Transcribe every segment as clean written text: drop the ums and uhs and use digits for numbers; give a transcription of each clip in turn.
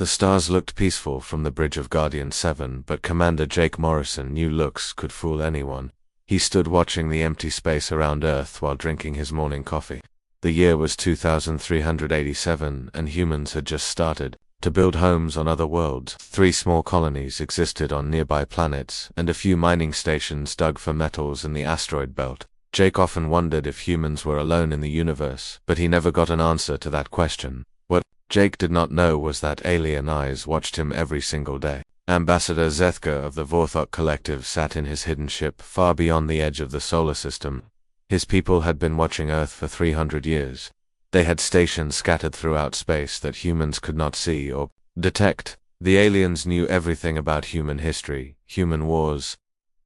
The stars looked peaceful from the bridge of Guardian 7, but Commander Jake Morrison knew looks could fool anyone. He stood watching the empty space around Earth while drinking his morning coffee. The year was 2387, and humans had just started to build homes on other worlds. 3 small colonies existed on nearby planets, and a few mining stations dug for metals in the asteroid belt. Jake often wondered if humans were alone in the universe, but he never got an answer to that question. What Jake did not know was that alien eyes watched him every single day. Ambassador Zethka of the Vorthok Collective sat in his hidden ship far beyond the edge of the solar system. His people had been watching Earth for 300 years. They had stations scattered throughout space that humans could not see or detect. The aliens knew everything about human history, human wars,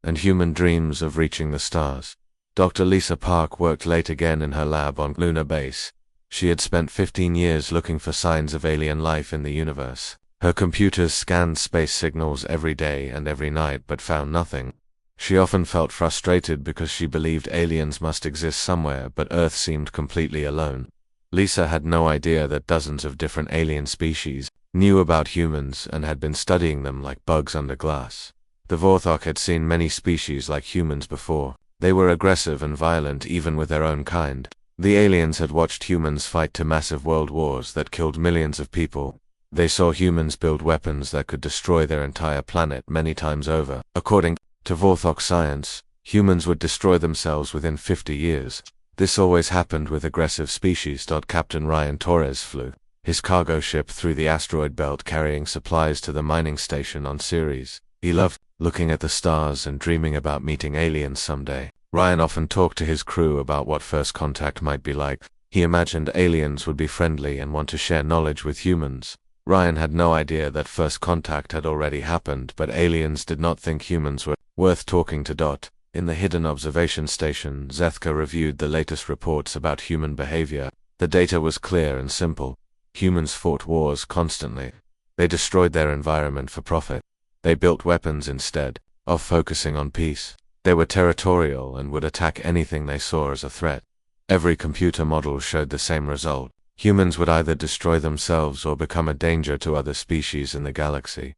and human dreams of reaching the stars. Dr. Lisa Park worked late again in her lab on Lunar Base. She had spent 15 years looking for signs of alien life in the universe. Her computers scanned space signals every day and every night but found nothing. She often felt frustrated because she believed aliens must exist somewhere, but Earth seemed completely alone. Lisa had no idea that dozens of different alien species knew about humans and had been studying them like bugs under glass. The Vorthok had seen many species like humans before. They were aggressive and violent even with their own kind. The aliens had watched humans fight to massive world wars that killed millions of people. They saw humans build weapons that could destroy their entire planet many times over. According to Vorthok science, humans would destroy themselves within 50 years. This always happened with aggressive species. Captain Ryan Torres flew his cargo ship through the asteroid belt carrying supplies to the mining station on Ceres. He loved looking at the stars and dreaming about meeting aliens someday. Ryan often talked to his crew about what first contact might be like. He imagined aliens would be friendly and want to share knowledge with humans. Ryan had no idea that first contact had already happened, but aliens did not think humans were worth talking to. In the hidden observation station, Zethka reviewed the latest reports about human behavior. The data was clear and simple. Humans fought wars constantly. They destroyed their environment for profit. They built weapons instead of focusing on peace. They were territorial and would attack anything they saw as a threat. Every computer model showed the same result. Humans would either destroy themselves or become a danger to other species in the galaxy.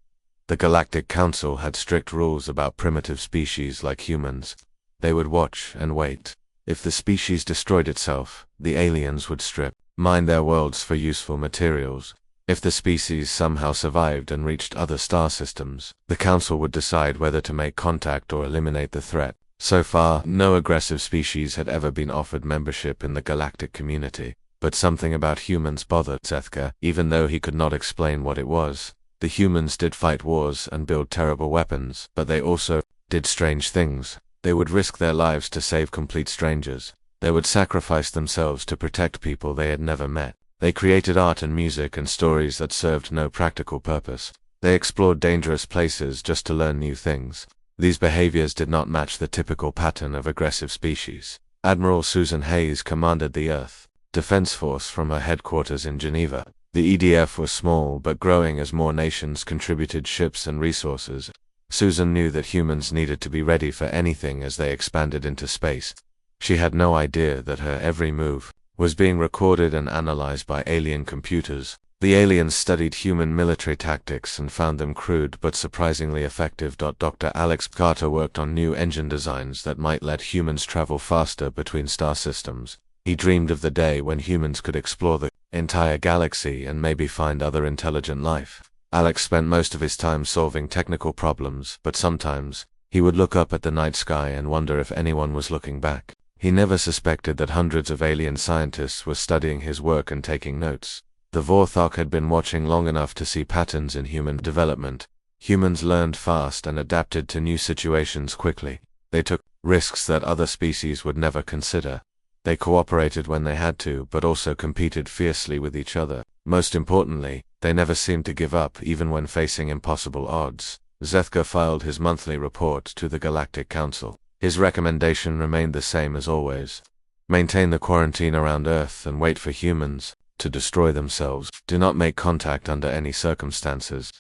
The Galactic Council had strict rules about primitive species like humans. They would watch and wait. If the species destroyed itself, the aliens would mine their worlds for useful materials. If the species somehow survived and reached other star systems, the Council would decide whether to make contact or eliminate the threat. So far, no aggressive species had ever been offered membership in the galactic community. But something about humans bothered Zethka, even though he could not explain what it was. The humans did fight wars and build terrible weapons, but they also did strange things. They would risk their lives to save complete strangers. They would sacrifice themselves to protect people they had never met. They created art and music and stories that served no practical purpose. They explored dangerous places just to learn new things. These behaviors did not match the typical pattern of aggressive species. Admiral Susan Hayes commanded the Earth Defense Force from her headquarters in Geneva. The EDF was small but growing as more nations contributed ships and resources. Susan knew that humans needed to be ready for anything as they expanded into space. She had no idea that her every move was being recorded and analyzed by alien computers. The aliens studied human military tactics and found them crude but surprisingly effective. Dr. Alex Carter worked on new engine designs that might let humans travel faster between star systems. He dreamed of the day when humans could explore the entire galaxy and maybe find other intelligent life. Alex spent most of his time solving technical problems, but sometimes he would look up at the night sky and wonder if anyone was looking back. He never suspected that hundreds of alien scientists were studying his work and taking notes. The Vorthok had been watching long enough to see patterns in human development. Humans learned fast and adapted to new situations quickly. They took risks that other species would never consider. They cooperated when they had to, but also competed fiercely with each other. Most importantly, they never seemed to give up even when facing impossible odds. Zethka filed his monthly report to the Galactic Council. His recommendation remained the same as always. Maintain the quarantine around Earth and wait for humans to destroy themselves. Do not make contact under any circumstances.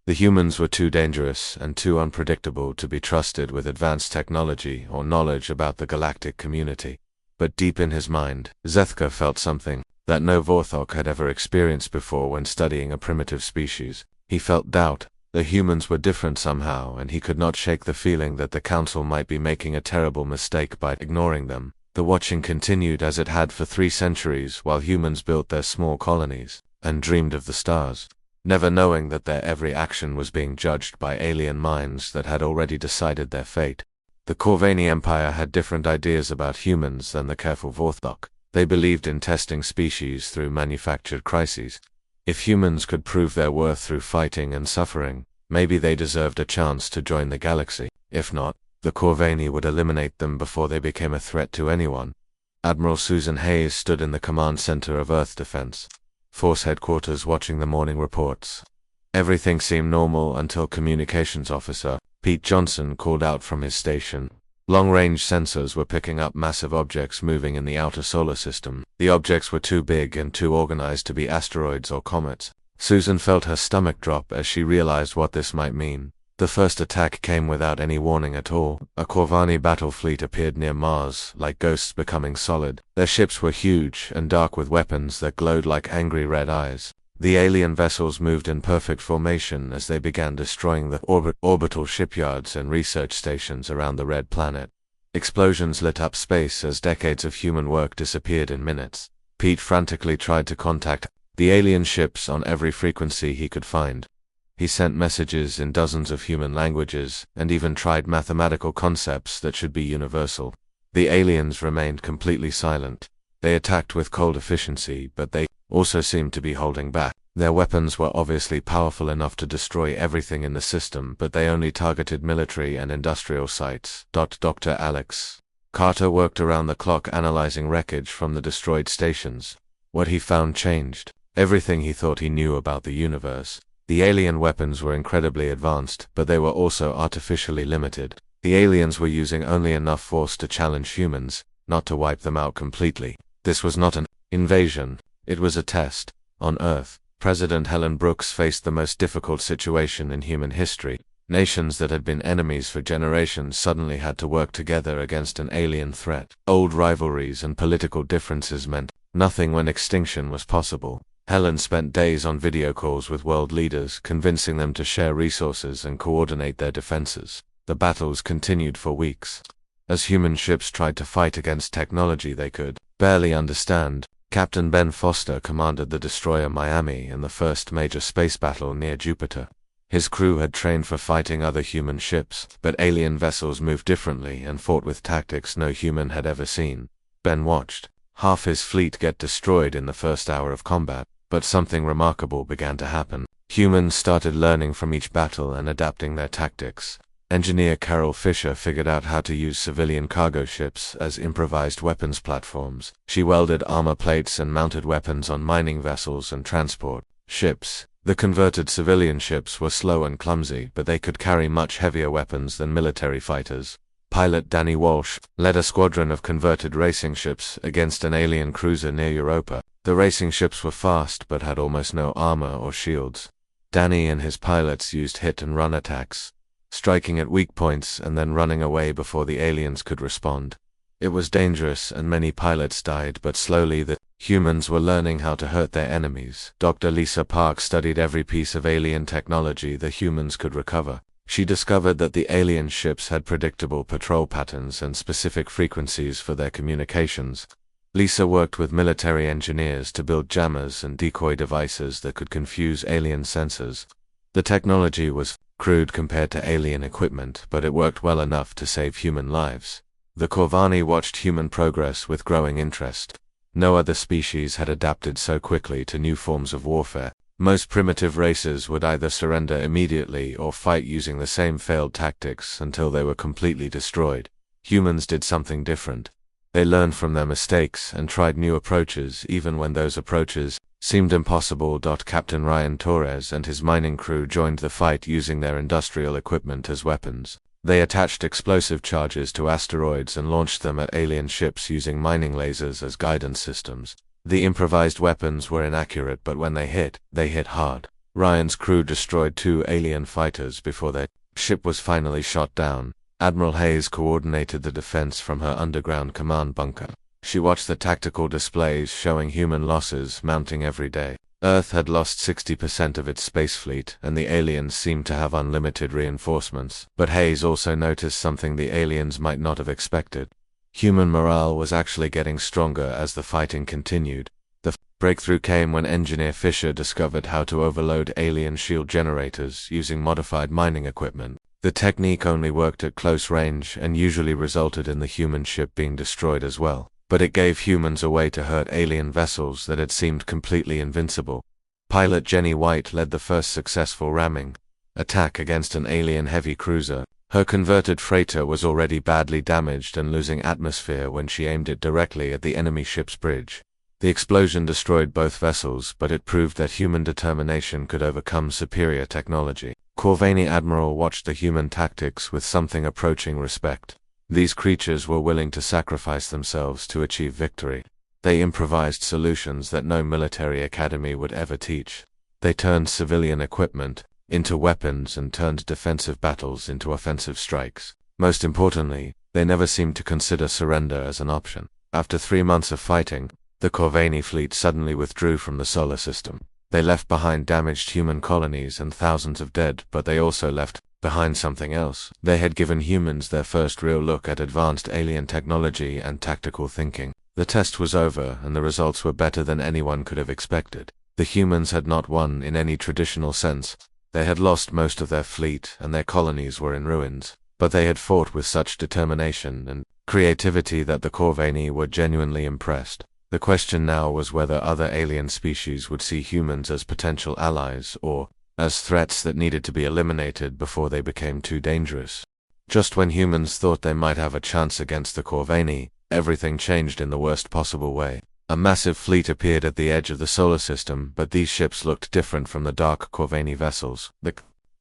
The humans were too dangerous and too unpredictable to be trusted with advanced technology or knowledge about the galactic community. But deep in his mind, Zethka felt something that no Vorthok had ever experienced before when studying a primitive species. He felt doubt. The humans were different somehow, and he could not shake the feeling that the Council might be making a terrible mistake by ignoring them. The watching continued as it had for 3 centuries while humans built their small colonies and dreamed of the stars, never knowing that their every action was being judged by alien minds that had already decided their fate. The Corvani Empire had different ideas about humans than the careful Vorthok. They believed in testing species through manufactured crises. If humans could prove their worth through fighting and suffering, maybe they deserved a chance to join the galaxy. If not, the Corvani would eliminate them before they became a threat to anyone. Admiral Susan Hayes stood in the command center of Earth Defense Force headquarters watching the morning reports. Everything seemed normal until Communications Officer Pete Johnson called out from his station. Long-range sensors were picking up massive objects moving in the outer solar system. The objects were too big and too organized to be asteroids or comets. Susan felt her stomach drop as she realized what this might mean. The first attack came without any warning at all. A Corvani battle fleet appeared near Mars, like ghosts becoming solid. Their ships were huge and dark with weapons that glowed like angry red eyes. The alien vessels moved in perfect formation as they began destroying the orbital shipyards and research stations around the red planet. Explosions lit up space as decades of human work disappeared in minutes. Pete frantically tried to contact the alien ships on every frequency he could find. He sent messages in dozens of human languages and even tried mathematical concepts that should be universal. The aliens remained completely silent. They attacked with cold efficiency, but they also seemed to be holding back. Their weapons were obviously powerful enough to destroy everything in the system, but they only targeted military and industrial sites. Dr. Alex Carter worked around the clock analyzing wreckage from the destroyed stations. What he found changed everything he thought he knew about the universe. The alien weapons were incredibly advanced, but they were also artificially limited. The aliens were using only enough force to challenge humans, not to wipe them out completely. This was not an invasion. It was a test. On Earth, President Helen Brooks faced the most difficult situation in human history. Nations that had been enemies for generations suddenly had to work together against an alien threat. Old rivalries and political differences meant nothing when extinction was possible. Helen spent days on video calls with world leaders, convincing them to share resources and coordinate their defenses. The battles continued for weeks. As human ships tried to fight against technology they could barely understand, Captain Ben Foster commanded the destroyer Miami in the first major space battle near Jupiter. His crew had trained for fighting other human ships, but alien vessels moved differently and fought with tactics no human had ever seen. Ben watched half his fleet get destroyed in the first hour of combat, but something remarkable began to happen. Humans started learning from each battle and adapting their tactics. Engineer Carol Fisher figured out how to use civilian cargo ships as improvised weapons platforms. She welded armor plates and mounted weapons on mining vessels and transport ships. The converted civilian ships were slow and clumsy, but they could carry much heavier weapons than military fighters. Pilot Danny Walsh led a squadron of converted racing ships against an alien cruiser near Europa. The racing ships were fast but had almost no armor or shields. Danny and his pilots used hit-and-run attacks, striking at weak points and then running away before the aliens could respond. It was dangerous and many pilots died, but slowly the humans were learning how to hurt their enemies. Dr. Lisa Park studied every piece of alien technology the humans could recover. She discovered that the alien ships had predictable patrol patterns and specific frequencies for their communications. Lisa worked with military engineers to build jammers and decoy devices that could confuse alien sensors. The technology was crude compared to alien equipment, but it worked well enough to save human lives. The Corvani watched human progress with growing interest. No other species had adapted so quickly to new forms of warfare. Most primitive races would either surrender immediately or fight using the same failed tactics until they were completely destroyed. Humans did something different. They learned from their mistakes and tried new approaches even when those approaches seemed impossible. Captain Ryan Torres and his mining crew joined the fight using their industrial equipment as weapons. They attached explosive charges to asteroids and launched them at alien ships using mining lasers as guidance systems. The improvised weapons were inaccurate, but when they hit hard. Ryan's crew destroyed 2 alien fighters before their ship was finally shot down. Admiral Hayes coordinated the defense from her underground command bunker. She watched the tactical displays showing human losses mounting every day. Earth had lost 60% of its space fleet, and the aliens seemed to have unlimited reinforcements. But Hayes also noticed something the aliens might not have expected. Human morale was actually getting stronger as the fighting continued. The breakthrough came when engineer Fisher discovered how to overload alien shield generators using modified mining equipment. The technique only worked at close range and usually resulted in the human ship being destroyed as well. But it gave humans a way to hurt alien vessels that had seemed completely invincible. Pilot Jenny White led the first successful ramming attack against an alien heavy cruiser. Her converted freighter was already badly damaged and losing atmosphere when she aimed it directly at the enemy ship's bridge. The explosion destroyed both vessels, but it proved that human determination could overcome superior technology. Corvanie Admiral watched the human tactics with something approaching respect. These creatures were willing to sacrifice themselves to achieve victory. They improvised solutions that no military academy would ever teach. They turned civilian equipment into weapons and turned defensive battles into offensive strikes. Most importantly, they never seemed to consider surrender as an option. After 3 months of fighting, the Corvanie fleet suddenly withdrew from the solar system. They left behind damaged human colonies and thousands of dead, but they also left behind something else. They had given humans their first real look at advanced alien technology and tactical thinking. The test was over, and the results were better than anyone could have expected. The humans had not won in any traditional sense. They had lost most of their fleet, and their colonies were in ruins. But they had fought with such determination and creativity that the Corvanie were genuinely impressed. The question now was whether other alien species would see humans as potential allies or as threats that needed to be eliminated before they became too dangerous. Just when humans thought they might have a chance against the Corvanie, everything changed in the worst possible way. A massive fleet appeared at the edge of the solar system, but these ships looked different from the dark Corvanie vessels. The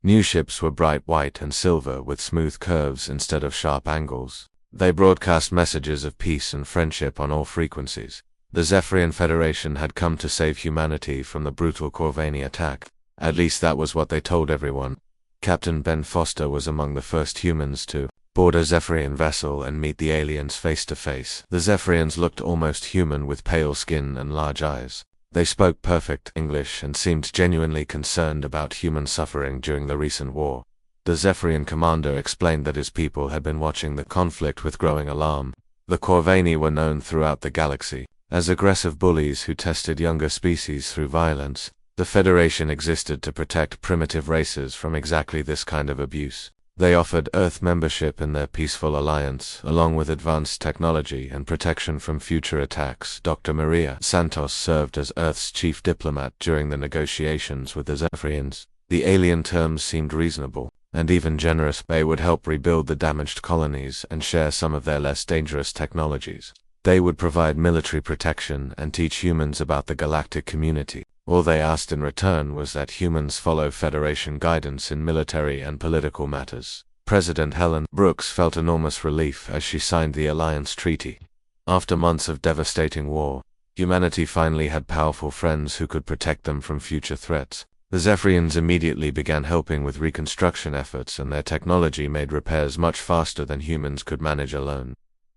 new ships were bright white and silver with smooth curves instead of sharp angles. They broadcast messages of peace and friendship on all frequencies. The Zephyrian Federation had come to save humanity from the brutal Corvanie attack. At least that was what they told everyone. Captain Ben Foster was among the first humans to board a Zephyrian vessel and meet the aliens face to face. The Zephyrians looked almost human with pale skin and large eyes. They spoke perfect English and seemed genuinely concerned about human suffering during the recent war. The Zephyrian commander explained that his people had been watching the conflict with growing alarm. The Corvanie were known throughout the galaxy as aggressive bullies who tested younger species through violence. The Federation existed to protect primitive races from exactly this kind of abuse. They offered Earth membership in their peaceful alliance, along with advanced technology and protection from future attacks. Dr. Maria Santos served as Earth's chief diplomat during the negotiations with the Zephyrians. The alien terms seemed reasonable and even generous. They would help rebuild the damaged colonies and share some of their less dangerous technologies. They would provide military protection and teach humans about the galactic community. All they asked in return was that humans follow Federation guidance in military and political matters. President Helen Brooks felt enormous relief as she signed the Alliance Treaty. After months of devastating war, humanity finally had powerful friends who could protect them from future threats. The Zephyrians immediately began helping with reconstruction efforts, and their technology made repairs much faster than humans could manage alone.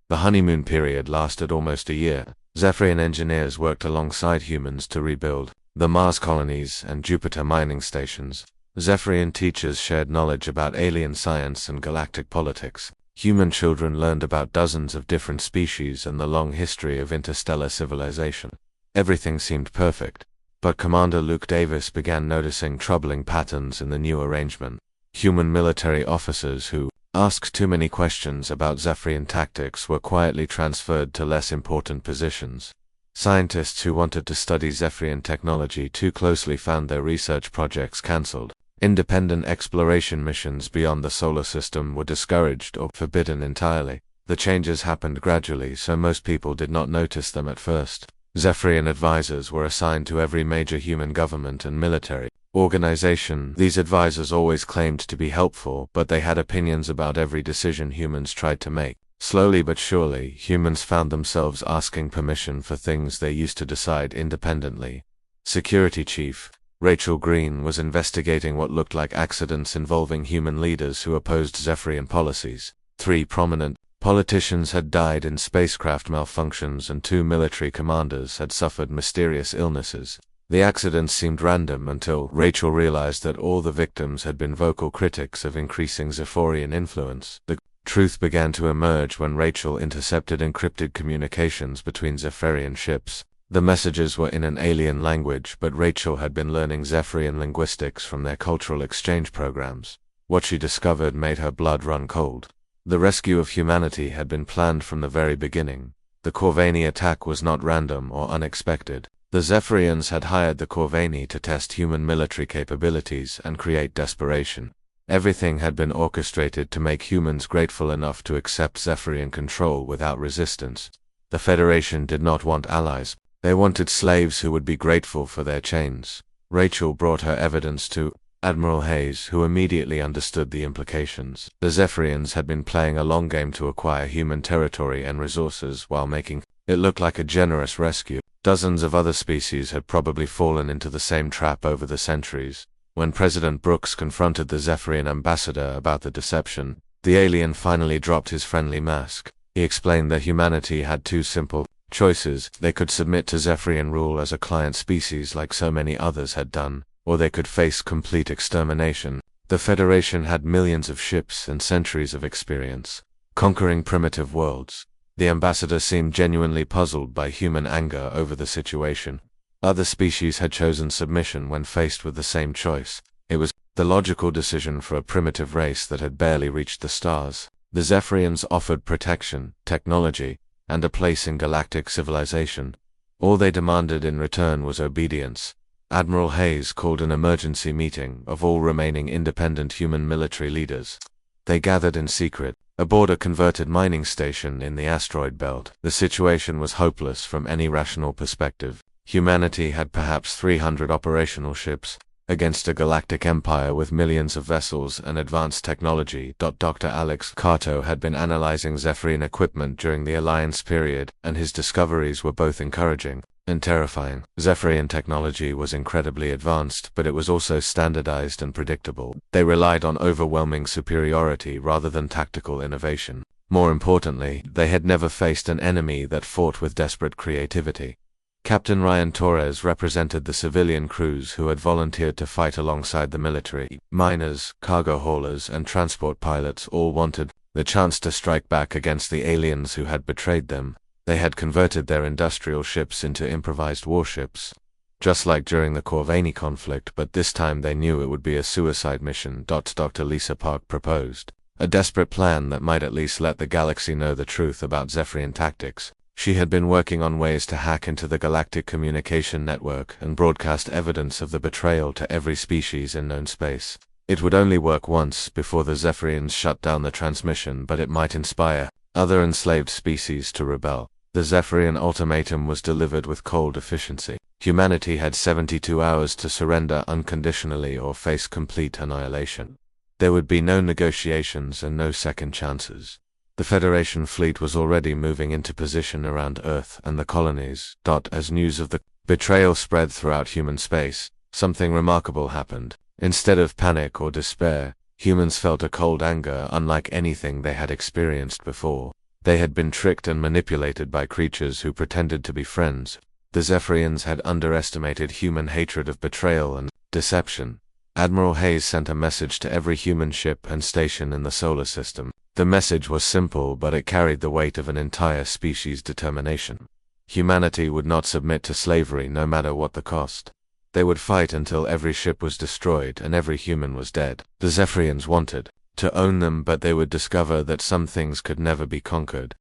The honeymoon period lasted almost a year. Zephyrian engineers worked alongside humans to rebuild the Mars colonies and Jupiter mining stations. Zephyrian teachers shared knowledge about alien science and galactic politics. Human children learned about dozens of different species and the long history of interstellar civilization. Everything seemed perfect. But Commander Luke Davis began noticing troubling patterns in the new arrangement. Human military officers who asked too many questions about Zephyrian tactics were quietly transferred to less important positions. Scientists who wanted to study Zephyrian technology too closely found their research projects cancelled. Independent exploration missions beyond the solar system were discouraged or forbidden entirely. The changes happened gradually, so most people did not notice them at first. Zephyrian advisors were assigned to every major human government and military organization. These advisors always claimed to be helpful, but they had opinions about every decision humans tried to make. Slowly but surely, humans found themselves asking permission for things they used to decide independently. Security Chief Rachel Green was investigating what looked like accidents involving human leaders who opposed Zephyrian policies. 3 prominent politicians had died in spacecraft malfunctions, and 2 military commanders had suffered mysterious illnesses. The accidents seemed random until Rachel realized that all the victims had been vocal critics of increasing Zephyrian influence. The truth began to emerge when Rachel intercepted encrypted communications between Zephyrian ships. The messages were in an alien language, but Rachel had been learning Zephyrian linguistics from their cultural exchange programs. What she discovered made her blood run cold. The rescue of humanity had been planned from the very beginning. The Corvani attack was not random or unexpected. The Zephyrians had hired the Corvani to test human military capabilities and create desperation. Everything had been orchestrated to make humans grateful enough to accept Zephyrian control without resistance. The Federation did not want allies. They wanted slaves who would be grateful for their chains. Rachel brought her evidence to Admiral Hayes, who immediately understood the implications. The Zephyrians had been playing a long game to acquire human territory and resources while making it look like a generous rescue. Dozens of other species had probably fallen into the same trap over the centuries. When President Brooks confronted the Zephyrian ambassador about the deception, the alien finally dropped his friendly mask. He explained that humanity had two simple choices. They could submit to Zephyrian rule as a client species like so many others had done, or they could face complete extermination. The Federation had millions of ships and centuries of experience conquering primitive worlds. The ambassador seemed genuinely puzzled by human anger over the situation. Other species had chosen submission when faced with the same choice. It was the logical decision for a primitive race that had barely reached the stars. The Zephyrians offered protection, technology, and a place in galactic civilization. All they demanded in return was obedience. Admiral Hayes called an emergency meeting of all remaining independent human military leaders. They gathered in secret aboard a converted mining station in the asteroid belt. The situation was hopeless from any rational perspective. Humanity had perhaps 300 operational ships against a galactic empire with millions of vessels and advanced technology. Dr. Alex Cato had been analyzing Zephyrian equipment during the Alliance period, and his discoveries were both encouraging and terrifying. Zephyrian technology was incredibly advanced, but it was also standardized and predictable. They relied on overwhelming superiority rather than tactical innovation. More importantly, they had never faced an enemy that fought with desperate creativity. Captain Ryan Torres represented the civilian crews who had volunteered to fight alongside the military. Miners, cargo haulers, and transport pilots all wanted the chance to strike back against the aliens who had betrayed them. They had converted their industrial ships into improvised warships, just like during the Corvani conflict, but this time they knew it would be a suicide mission. Dr. Lisa Park proposed a desperate plan that might at least let the galaxy know the truth about Zephyrian tactics. She had been working on ways to hack into the galactic communication network and broadcast evidence of the betrayal to every species in known space. It would only work once before the Zephyrians shut down the transmission, but it might inspire other enslaved species to rebel. The Zephyrian ultimatum was delivered with cold efficiency. Humanity had 72 hours to surrender unconditionally or face complete annihilation. There would be no negotiations and no second chances. The Federation fleet was already moving into position around Earth and the colonies. As news of the betrayal spread throughout human space, something remarkable happened. Instead of panic or despair, humans felt a cold anger unlike anything they had experienced before. They had been tricked and manipulated by creatures who pretended to be friends. The Zephyrians had underestimated human hatred of betrayal and deception. Admiral Hayes sent a message to every human ship and station in the solar system. The message was simple, but it carried the weight of an entire species' determination. Humanity would not submit to slavery no matter what the cost. They would fight until every ship was destroyed and every human was dead. The Zephyrians wanted to own them, but they would discover that some things could never be conquered.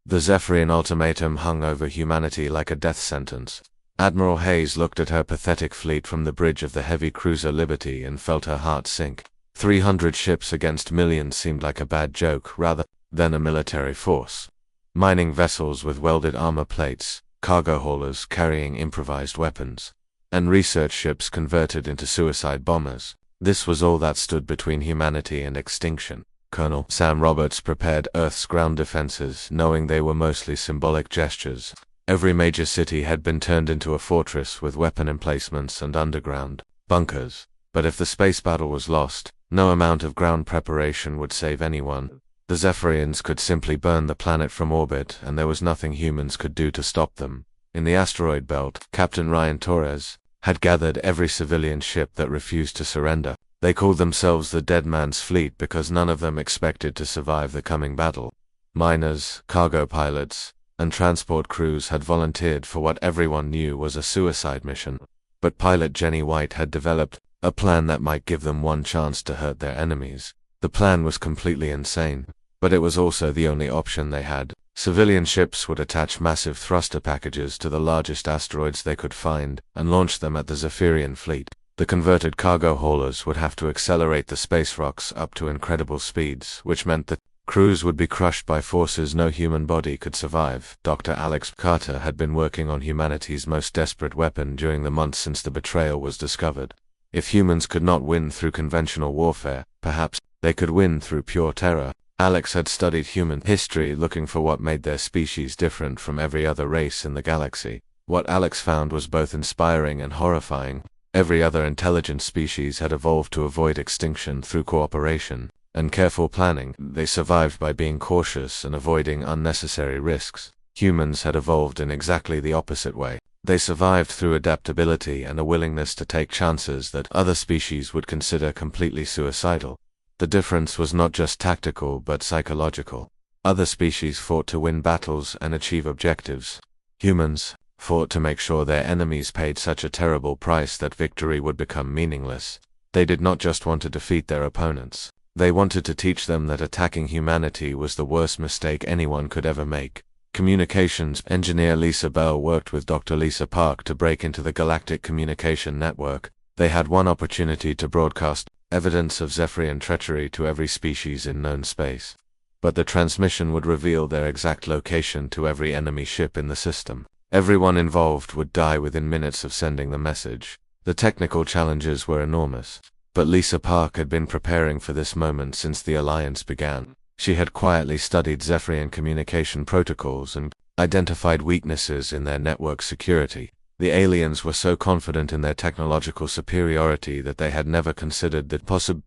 The Zephyrian ultimatum hung over humanity like a death sentence. Admiral Hayes looked at her pathetic fleet from the bridge of the heavy cruiser Liberty and felt her heart sink. 300 ships against millions seemed like a bad joke rather than a military force. Mining vessels with welded armor plates, cargo haulers carrying improvised weapons, and research ships converted into suicide bombers. This was all that stood between humanity and extinction. Colonel Sam Roberts prepared Earth's ground defenses, knowing they were mostly symbolic gestures. Every major city had been turned into a fortress with weapon emplacements and underground bunkers. But if the space battle was lost, no amount of ground preparation would save anyone. The Zephyrians could simply burn the planet from orbit, and there was nothing humans could do to stop them. In the asteroid belt, Captain Ryan Torres had gathered every civilian ship that refused to surrender. They called themselves the Dead Man's Fleet because none of them expected to survive the coming battle. Miners, cargo pilots, and transport crews had volunteered for what everyone knew was a suicide mission. But pilot Jenny White had developed a plan that might give them one chance to hurt their enemies. The plan was completely insane, but it was also the only option they had. Civilian ships would attach massive thruster packages to the largest asteroids they could find and launch them at the Zephyrian fleet. The converted cargo haulers would have to accelerate the space rocks up to incredible speeds, which meant that crews would be crushed by forces no human body could survive. Dr. Alex Carter had been working on humanity's most desperate weapon during the months since the betrayal was discovered. If humans could not win through conventional warfare, perhaps they could win through pure terror. Alex had studied human history looking for what made their species different from every other race in the galaxy. What Alex found was both inspiring and horrifying. Every other intelligent species had evolved to avoid extinction through cooperation and careful planning. They survived by being cautious and avoiding unnecessary risks. Humans had evolved in exactly the opposite way. They survived through adaptability and a willingness to take chances that other species would consider completely suicidal. The difference was not just tactical but psychological. Other species fought to win battles and achieve objectives. Humans fought to make sure their enemies paid such a terrible price that victory would become meaningless. They did not just want to defeat their opponents. They wanted to teach them that attacking humanity was the worst mistake anyone could ever make. Communications engineer Lisa Bell worked with Dr. Lisa Park to break into the Galactic Communication Network. They had one opportunity to broadcast evidence of Zephyrian treachery to every species in known space. But the transmission would reveal their exact location to every enemy ship in the system. Everyone involved would die within minutes of sending the message. The technical challenges were enormous, but Lisa Park had been preparing for this moment since the Alliance began. She had quietly studied Zephyrian communication protocols and identified weaknesses in their network security. The aliens were so confident in their technological superiority that they had never considered the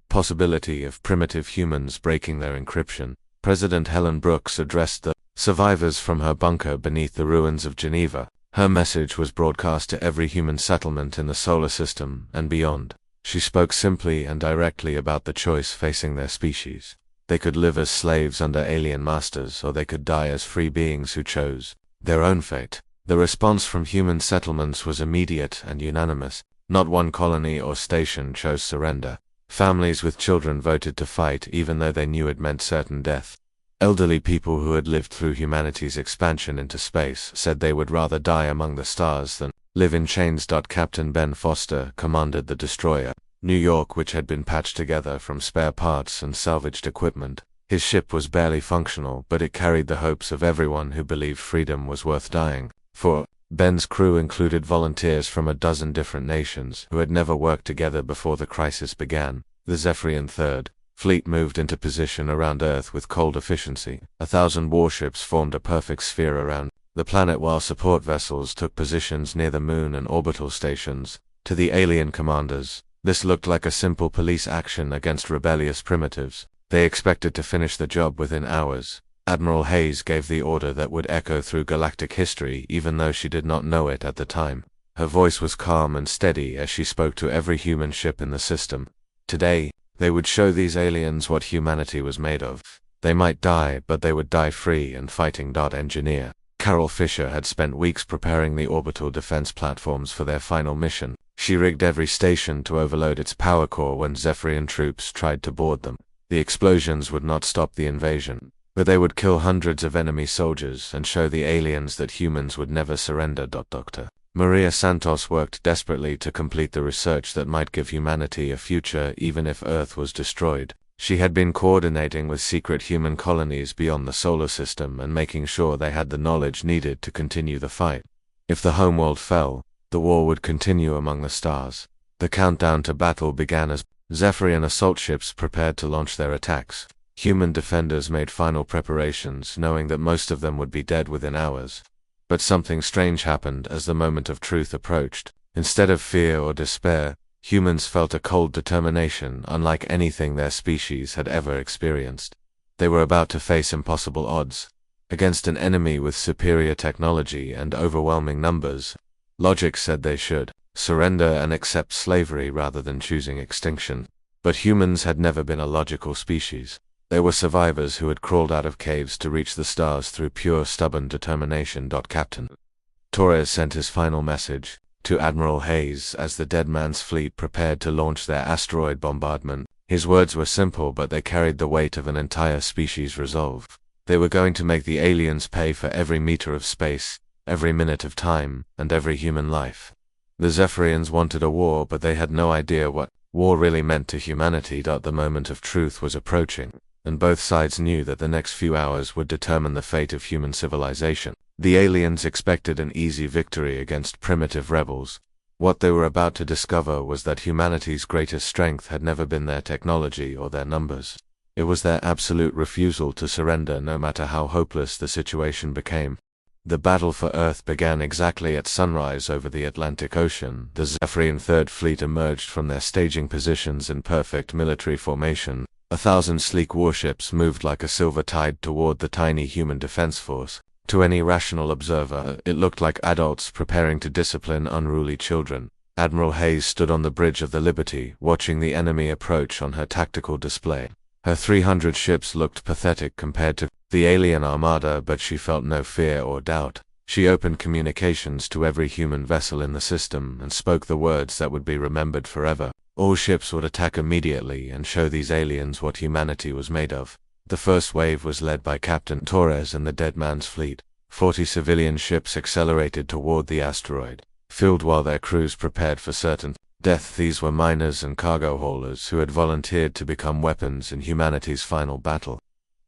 possibility of primitive humans breaking their encryption. President Helen Brooks addressed the survivors from her bunker beneath the ruins of Geneva. Her message was broadcast to every human settlement in the solar system and beyond. She spoke simply and directly about the choice facing their species. They could live as slaves under alien masters, or they could die as free beings who chose their own fate. The response from human settlements was immediate and unanimous. Not one colony or station chose surrender. Families with children voted to fight even though they knew it meant certain death. Elderly people who had lived through humanity's expansion into space said they would rather die among the stars than live in chains. Captain Ben Foster commanded the destroyer New York, which had been patched together from spare parts and salvaged equipment. His ship was barely functional, but it carried the hopes of everyone who believed freedom was worth dying for. Ben's crew included volunteers from a dozen different nations who had never worked together before the crisis began. The Zephyrian Third Fleet moved into position around Earth with cold efficiency. 1,000 warships formed a perfect sphere around the planet, while support vessels took positions near the moon and orbital stations. To the alien commanders, this looked like a simple police action against rebellious primitives. They expected to finish the job within hours. Admiral Hayes gave the order that would echo through galactic history even though she did not know it at the time. Her voice was calm and steady as she spoke to every human ship in the system. Today, they would show these aliens what humanity was made of. They might die, but they would die free and fighting. Engineer Carol Fisher had spent weeks preparing the orbital defense platforms for their final mission. She rigged every station to overload its power core when Zephyrian troops tried to board them. The explosions would not stop the invasion, but they would kill hundreds of enemy soldiers and show the aliens that humans would never surrender. Dr. Maria Santos worked desperately to complete the research that might give humanity a future even if Earth was destroyed. She had been coordinating with secret human colonies beyond the solar system and making sure they had the knowledge needed to continue the fight. If the homeworld fell, the war would continue among the stars. The countdown to battle began as Zephyrian assault ships prepared to launch their attacks. Human defenders made final preparations, knowing that most of them would be dead within hours. But something strange happened as the moment of truth approached. Instead of fear or despair, humans felt a cold determination unlike anything their species had ever experienced. They were about to face impossible odds. Against an enemy with superior technology and overwhelming numbers, logic said they should surrender and accept slavery rather than choosing extinction. But humans had never been a logical species. They were survivors who had crawled out of caves to reach the stars through pure stubborn determination. Captain Torres sent his final message to Admiral Hayes as the Dead Man's fleet prepared to launch their asteroid bombardment. His words were simple, but they carried the weight of an entire species' resolve. They were going to make the aliens pay for every meter of space, every minute of time, and every human life. The Zephyrians wanted a war, but they had no idea what war really meant to humanity. The moment of truth was approaching, and both sides knew that the next few hours would determine the fate of human civilization. The aliens expected an easy victory against primitive rebels. What they were about to discover was that humanity's greatest strength had never been their technology or their numbers. It was their absolute refusal to surrender, no matter how hopeless the situation became. The battle for Earth began exactly at sunrise over the Atlantic Ocean. The Zephyrian Third Fleet emerged from their staging positions in perfect military formation. 1,000 sleek warships moved like a silver tide toward the tiny human defense force. To any rational observer, it looked like adults preparing to discipline unruly children. Admiral Hayes stood on the bridge of the Liberty, watching the enemy approach on her tactical display. Her 300 ships looked pathetic compared to the alien armada, but she felt no fear or doubt. She opened communications to every human vessel in the system and spoke the words that would be remembered forever. All ships would attack immediately and show these aliens what humanity was made of. The first wave was led by Captain Torres and the Dead Man's fleet. 40 civilian ships accelerated toward the asteroid, filled while their crews prepared for certain death. These were miners and cargo haulers who had volunteered to become weapons in humanity's final battle.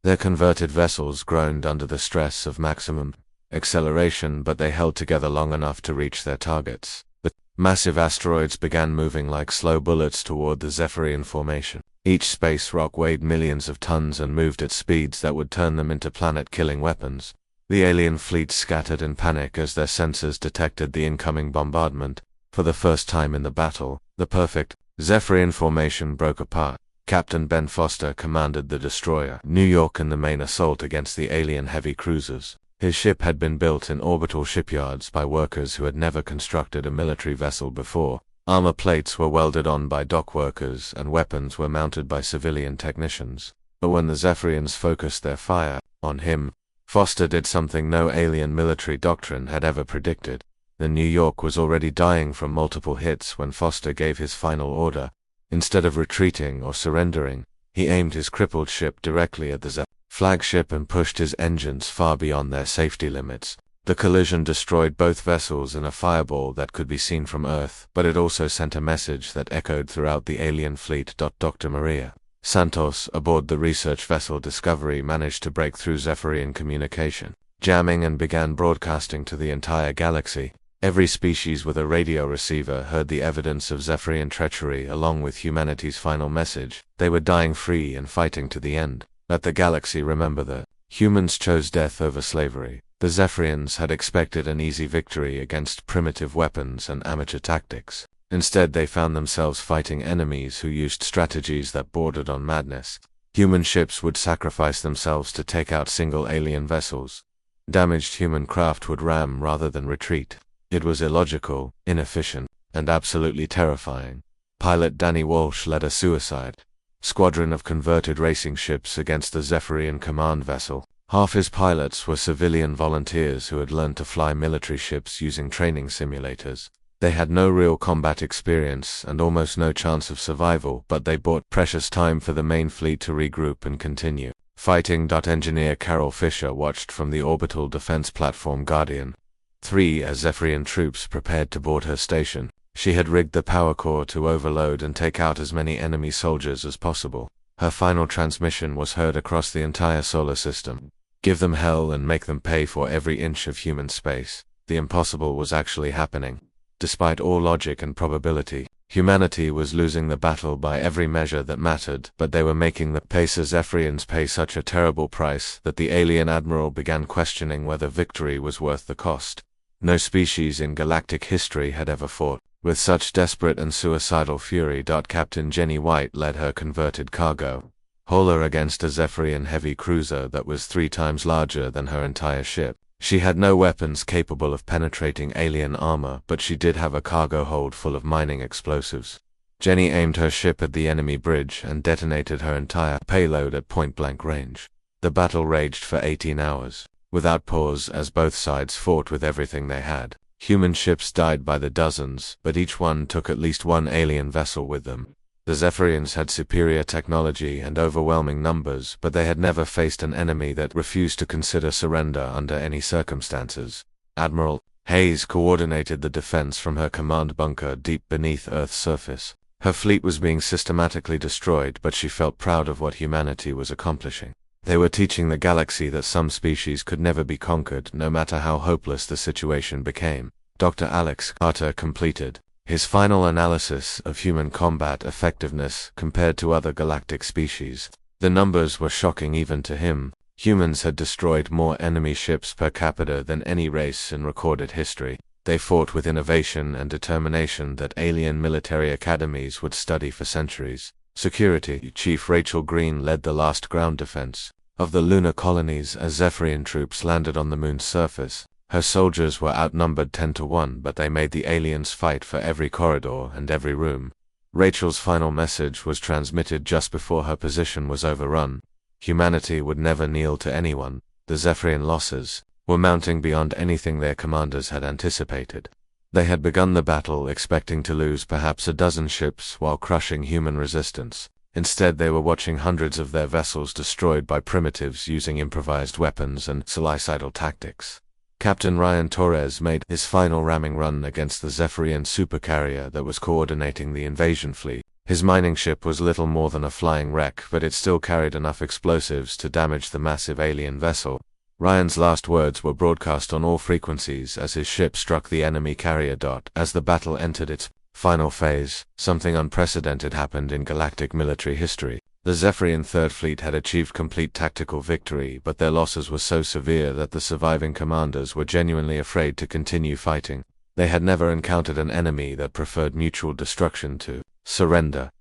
Their converted vessels groaned under the stress of maximum acceleration, but they held together long enough to reach their targets. The massive asteroids began moving like slow bullets toward the Zephyrian formation. Each space rock weighed millions of tons and moved at speeds that would turn them into planet-killing weapons. The alien fleet scattered in panic as their sensors detected the incoming bombardment. For the first time in the battle, the perfect Zephyrian formation broke apart. Captain Ben Foster commanded the destroyer New York in the main assault against the alien heavy cruisers. His ship had been built in orbital shipyards by workers who had never constructed a military vessel before. Armor plates were welded on by dock workers, and weapons were mounted by civilian technicians. But when the Zephyrians focused their fire on him, Foster did something no alien military doctrine had ever predicted. The New York was already dying from multiple hits when Foster gave his final order. Instead of retreating or surrendering, he aimed his crippled ship directly at the flagship and pushed his engines far beyond their safety limits. The collision destroyed both vessels in a fireball that could be seen from Earth, but it also sent a message that echoed throughout the alien fleet. Dr. Maria Santos, aboard the research vessel Discovery, managed to break through Zephyrian communication, jamming and began broadcasting to the entire galaxy. Every species with a radio receiver heard the evidence of Zephyrian treachery along with humanity's final message. They were dying free and fighting to the end. Let the galaxy remember that humans chose death over slavery. The Zephyrians had expected an easy victory against primitive weapons and amateur tactics. Instead, they found themselves fighting enemies who used strategies that bordered on madness. Human ships would sacrifice themselves to take out single alien vessels. Damaged human craft would ram rather than retreat. It was illogical, inefficient, and absolutely terrifying. Pilot Danny Walsh led a suicide squadron of converted racing ships against the Zephyrian command vessel. Half his pilots were civilian volunteers who had learned to fly military ships using training simulators. They had no real combat experience and almost no chance of survival, but they bought precious time for the main fleet to regroup and continue fighting. Engineer Carol Fisher watched from the orbital defense platform Guardian 3 as Zephyrian troops prepared to board her station. She had rigged the power core to overload and take out as many enemy soldiers as possible. Her final transmission was heard across the entire solar system. Give them hell and make them pay for every inch of human space. The impossible was actually happening. Despite all logic and probability, humanity was losing the battle by every measure that mattered, but they were making the Zephyrians pay such a terrible price that the alien admiral began questioning whether victory was worth the cost. No species in galactic history had ever fought with such desperate and suicidal fury. Captain Jenny White led her converted cargo hauler against a Zephyrian heavy cruiser that was 3 times larger than her entire ship. She had no weapons capable of penetrating alien armor, but she did have a cargo hold full of mining explosives. Jenny aimed her ship at the enemy bridge and detonated her entire payload at point-blank range. The battle raged for 18 hours, without pause, as both sides fought with everything they had. Human ships died by the dozens, but each one took at least one alien vessel with them. The Zephyrians had superior technology and overwhelming numbers, but they had never faced an enemy that refused to consider surrender under any circumstances. Admiral Hayes coordinated the defense from her command bunker deep beneath Earth's surface. Her fleet was being systematically destroyed, but she felt proud of what humanity was accomplishing. They were teaching the galaxy that some species could never be conquered, no matter how hopeless the situation became. Dr. Alex Carter completed his final analysis of human combat effectiveness compared to other galactic species. The numbers were shocking even to him. Humans had destroyed more enemy ships per capita than any race in recorded history. They fought with innovation and determination that alien military academies would study for centuries. Security Chief Rachel Green led the last ground defense of the lunar colonies as Zephyrian troops landed on the moon's surface. Her soldiers were outnumbered 10-1, but they made the aliens fight for every corridor and every room. Rachel's final message was transmitted just before her position was overrun. Humanity would never kneel to anyone. The Zephyrian losses were mounting beyond anything their commanders had anticipated. They had begun the battle expecting to lose perhaps a dozen ships while crushing human resistance. Instead, they were watching hundreds of their vessels destroyed by primitives using improvised weapons and suicidal tactics. Captain Ryan Torres made his final ramming run against the Zephyrian supercarrier that was coordinating the invasion fleet. His mining ship was little more than a flying wreck, but it still carried enough explosives to damage the massive alien vessel. Ryan's last words were broadcast on all frequencies as his ship struck the enemy carrier. As the battle entered its final phase, something unprecedented happened in galactic military history. The Zephyrian Third Fleet had achieved complete tactical victory, but their losses were so severe that the surviving commanders were genuinely afraid to continue fighting. They had never encountered an enemy that preferred mutual destruction to surrender.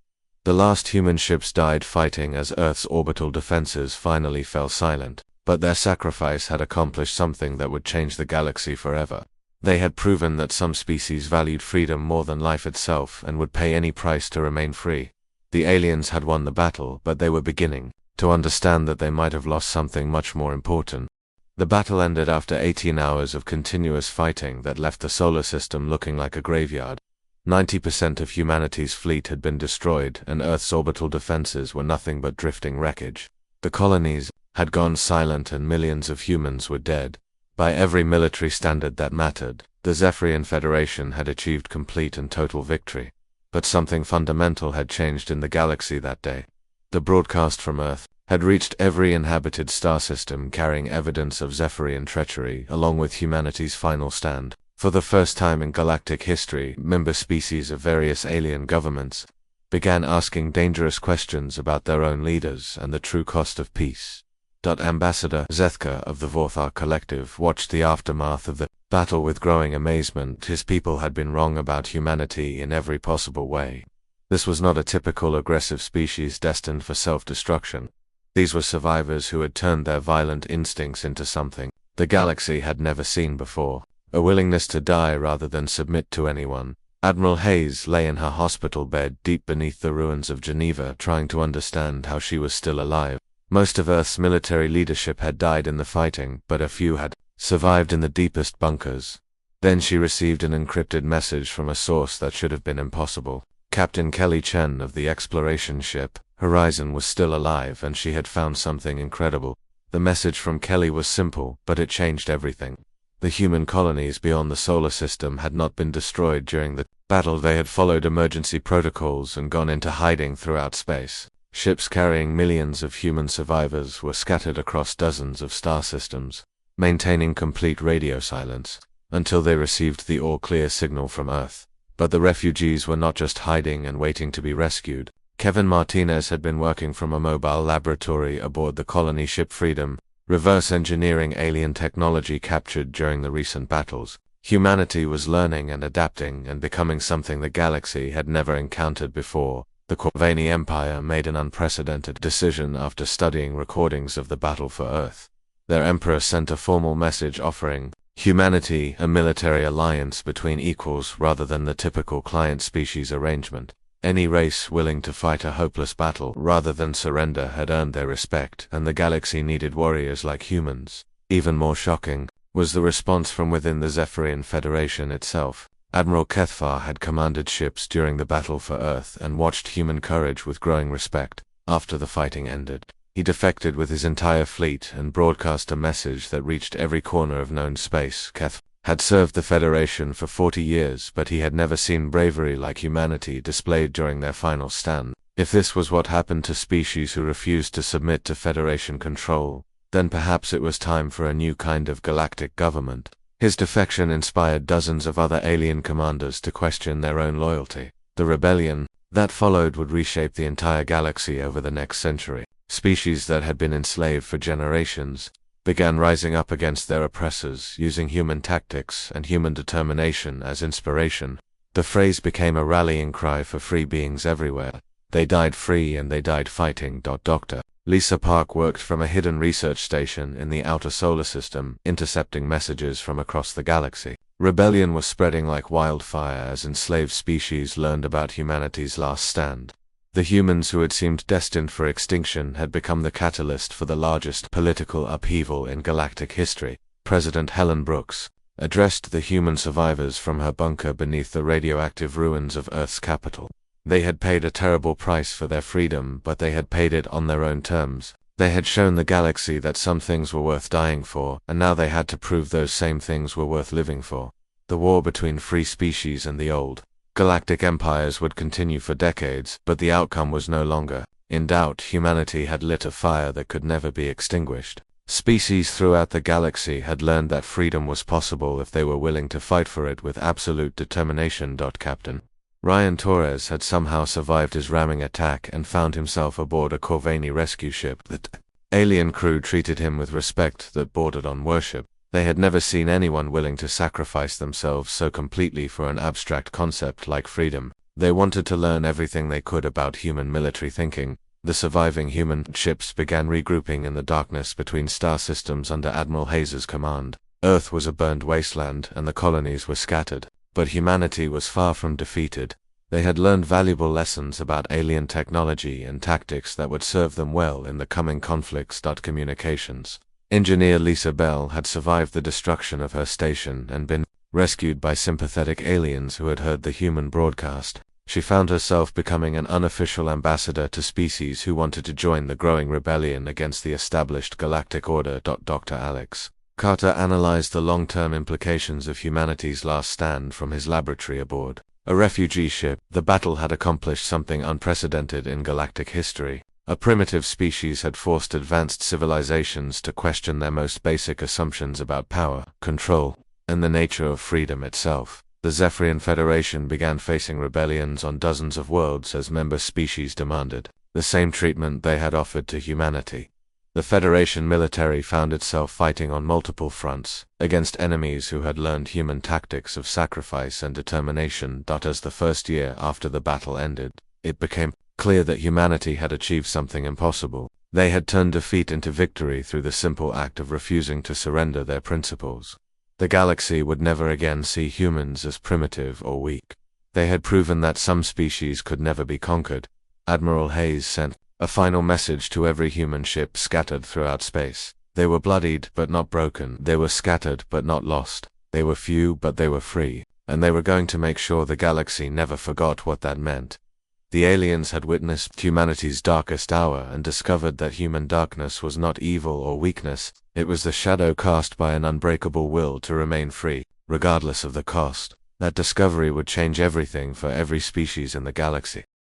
The last human ships died fighting as Earth's orbital defenses finally fell silent. But their sacrifice had accomplished something that would change the galaxy forever. They had proven that some species valued freedom more than life itself and would pay any price to remain free. The aliens had won the battle, but they were beginning to understand that they might have lost something much more important. The battle ended after 18 hours of continuous fighting that left the solar system looking like a graveyard. 90% of humanity's fleet had been destroyed, and Earth's orbital defenses were nothing but drifting wreckage. The colonies had gone silent and millions of humans were dead. By every military standard that mattered, the Zephyrian Federation had achieved complete and total victory. But something fundamental had changed in the galaxy that day. The broadcast from Earth had reached every inhabited star system carrying evidence of Zephyrian treachery along with humanity's final stand. For the first time in galactic history, member species of various alien governments began asking dangerous questions about their own leaders and the true cost of peace. Ambassador Zethka of the Vorthar Collective watched the aftermath of the battle with growing amazement. His people had been wrong about humanity in every possible way. This was not a typical aggressive species destined for self-destruction. These were survivors who had turned their violent instincts into something the galaxy had never seen before, a willingness to die rather than submit to anyone. Admiral Hayes lay in her hospital bed deep beneath the ruins of Geneva trying to understand how she was still alive. Most of Earth's military leadership had died in the fighting, but a few had survived in the deepest bunkers. Then she received an encrypted message from a source that should have been impossible. Captain Kelly Chen of the exploration ship Horizon was still alive, and she had found something incredible. The message from Kelly was simple, but it changed everything. The human colonies beyond the solar system had not been destroyed during the battle. They had followed emergency protocols and gone into hiding throughout space. Ships carrying millions of human survivors were scattered across dozens of star systems, maintaining complete radio silence, until they received the all-clear signal from Earth. But the refugees were not just hiding and waiting to be rescued. Kevin Martinez had been working from a mobile laboratory aboard the colony ship Freedom, reverse engineering alien technology captured during the recent battles. Humanity was learning and adapting and becoming something the galaxy had never encountered before. The Corvani Empire made an unprecedented decision after studying recordings of the battle for Earth. Their emperor sent a formal message offering humanity a military alliance between equals rather than the typical client-species arrangement. Any race willing to fight a hopeless battle rather than surrender had earned their respect, and the galaxy needed warriors like humans. Even more shocking was the response from within the Zephyrian Federation itself. Admiral Kethfar had commanded ships during the battle for Earth and watched human courage with growing respect. After the fighting ended, he defected with his entire fleet and broadcast a message that reached every corner of known space. Kethfar had served the Federation for 40 years, but he had never seen bravery like humanity displayed during their final stand. If this was what happened to species who refused to submit to Federation control, then perhaps it was time for a new kind of galactic government. His defection inspired dozens of other alien commanders to question their own loyalty. The rebellion that followed would reshape the entire galaxy over the next century. Species that had been enslaved for generations began rising up against their oppressors, using human tactics and human determination as inspiration. The phrase became a rallying cry for free beings everywhere. They died free and they died fighting. Dr. Lisa Park worked from a hidden research station in the outer solar system, intercepting messages from across the galaxy. Rebellion was spreading like wildfire as enslaved species learned about humanity's last stand. The humans who had seemed destined for extinction had become the catalyst for the largest political upheaval in galactic history. President Helen Brooks addressed the human survivors from her bunker beneath the radioactive ruins of Earth's capital. They had paid a terrible price for their freedom, but they had paid it on their own terms. They had shown the galaxy that some things were worth dying for, and now they had to prove those same things were worth living for. The war between free species and the old galactic empires would continue for decades, but the outcome was no longer in doubt. Humanity had lit a fire that could never be extinguished. Species throughout the galaxy had learned that freedom was possible if they were willing to fight for it with absolute determination. Captain Ryan Torres had somehow survived his ramming attack and found himself aboard a Corvani rescue ship. The alien crew treated him with respect that bordered on worship. They had never seen anyone willing to sacrifice themselves so completely for an abstract concept like freedom. They wanted to learn everything they could about human military thinking. The surviving human ships began regrouping in the darkness between star systems under Admiral Hayes's command. Earth was a burned wasteland and the colonies were scattered. But humanity was far from defeated. They had learned valuable lessons about alien technology and tactics that would serve them well in the coming conflicts. Communications engineer Lisa Bell had survived the destruction of her station and been rescued by sympathetic aliens who had heard the human broadcast. She found herself becoming an unofficial ambassador to species who wanted to join the growing rebellion against the established galactic order. Dr. Alex Carter analyzed the long-term implications of humanity's last stand from his laboratory aboard a refugee ship. The battle had accomplished something unprecedented in galactic history. A primitive species had forced advanced civilizations to question their most basic assumptions about power, control, and the nature of freedom itself. The Zephyrian Federation began facing rebellions on dozens of worlds as member species demanded the same treatment they had offered to humanity. The Federation military found itself fighting on multiple fronts, against enemies who had learned human tactics of sacrifice and determination. As the first year after the battle ended, it became clear that humanity had achieved something impossible. They had turned defeat into victory through the simple act of refusing to surrender their principles. The galaxy would never again see humans as primitive or weak. They had proven that some species could never be conquered. Admiral Hayes sent a final message to every human ship scattered throughout space. They were bloodied but not broken. They were scattered but not lost. They were few but they were free. And they were going to make sure the galaxy never forgot what that meant. The aliens had witnessed humanity's darkest hour and discovered that human darkness was not evil or weakness. It was the shadow cast by an unbreakable will to remain free, regardless of the cost. That discovery would change everything for every species in the galaxy.